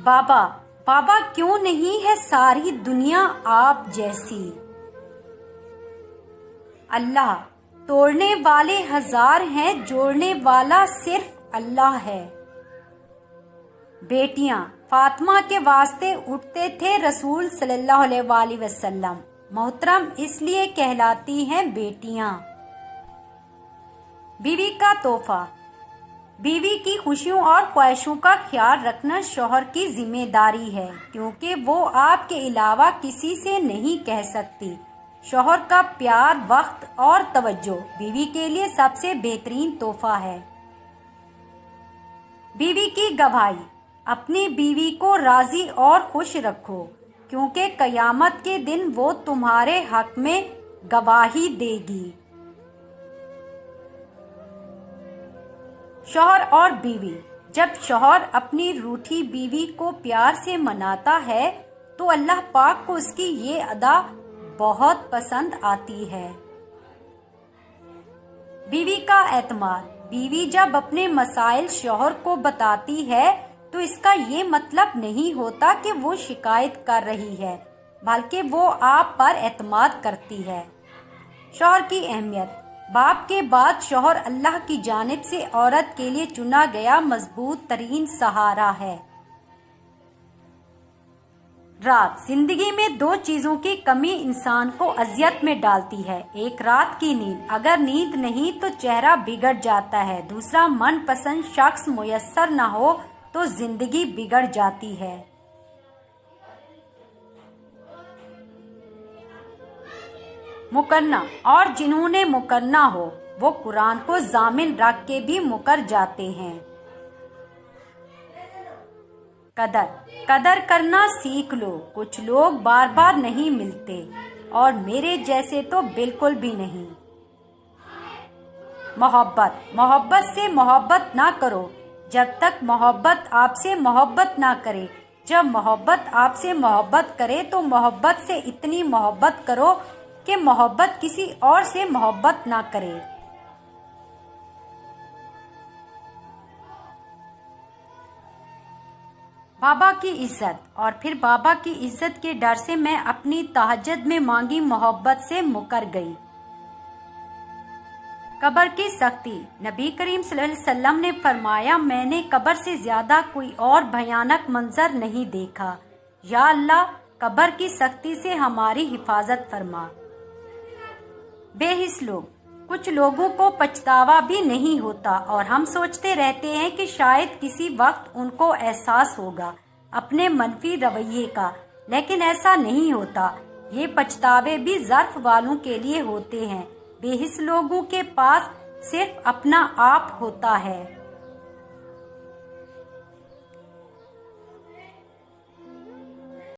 بابا بابا کیوں نہیں ہے ساری دنیا آپ جیسی؟ اللہ توڑنے والے ہزار ہیں، جوڑنے والا صرف اللہ ہے۔ بیٹیاں فاطمہ کے واسطے اٹھتے تھے رسول صلی اللہ علیہ وآلہ وسلم، محترم اس لیے کہلاتی ہیں بیٹیاں۔ بیوی کا تحفہ۔ بیوی کی خوشیوں اور خواہشوں کا خیال رکھنا شوہر کی ذمہ داری ہے، کیونکہ وہ آپ کے علاوہ کسی سے نہیں کہہ سکتی۔ شوہر کا پیار، وقت اور توجہ بیوی کے لیے سب سے بہترین تحفہ ہے۔ بیوی کی گواہی۔ اپنی بیوی کو راضی اور خوش رکھو، کیونکہ قیامت کے دن وہ تمہارے حق میں گواہی دے گی۔ شوہر اور بیوی۔ جب شوہر اپنی روٹھی بیوی کو پیار سے مناتا ہے تو اللہ پاک کو اس کی یہ ادا بہت پسند آتی ہے۔ بیوی کا اعتماد۔ بیوی جب اپنے مسائل شوہر کو بتاتی ہے تو اس کا یہ مطلب نہیں ہوتا کہ وہ شکایت کر رہی ہے، بلکہ وہ آپ پر اعتماد کرتی ہے۔ شوہر کی اہمیت۔ باپ کے بعد شوہر اللہ کی جانب سے عورت کے لیے چنا گیا مضبوط ترین سہارا ہے۔ رات۔ زندگی میں دو چیزوں کی کمی انسان کو اذیت میں ڈالتی ہے، ایک رات کی نیند، اگر نیند نہیں تو چہرہ بگڑ جاتا ہے، دوسرا من پسند شخص میسر نہ ہو تو زندگی بگڑ جاتی ہے۔ مکرنا۔ اور جنہوں نے مکرنا ہو وہ قرآن کو ضامن رکھ کے بھی مکر جاتے ہیں۔ قدر۔ قدر کرنا سیکھ لو، کچھ لوگ بار بار نہیں ملتے اور میرے جیسے تو بالکل بھی نہیں۔ محبت۔ محبت سے محبت نہ کرو جب تک محبت آپ سے محبت نہ کرے، جب محبت آپ سے محبت کرے تو محبت سے اتنی محبت کرو کہ محبت کسی اور سے محبت نہ کرے۔ بابا کی عزت۔ اور پھر بابا کی عزت کے ڈر سے میں اپنی تہجد میں مانگی محبت سے مکر گئی۔ قبر کی سختی۔ نبی کریم صلی اللہ علیہ وسلم نے فرمایا، میں نے قبر سے زیادہ کوئی اور بھیانک منظر نہیں دیکھا۔ یا اللہ قبر کی سختی سے ہماری حفاظت فرما۔ بے حس لوگ۔ کچھ لوگوں کو پچھتاوا بھی نہیں ہوتا اور ہم سوچتے رہتے ہیں کہ شاید کسی وقت ان کو احساس ہوگا اپنے منفی رویے کا، لیکن ایسا نہیں ہوتا۔ یہ پچھتاوے بھی ظرف والوں کے لیے ہوتے ہیں۔ بے حس لوگوں کے پاس صرف اپنا آپ ہوتا ہے۔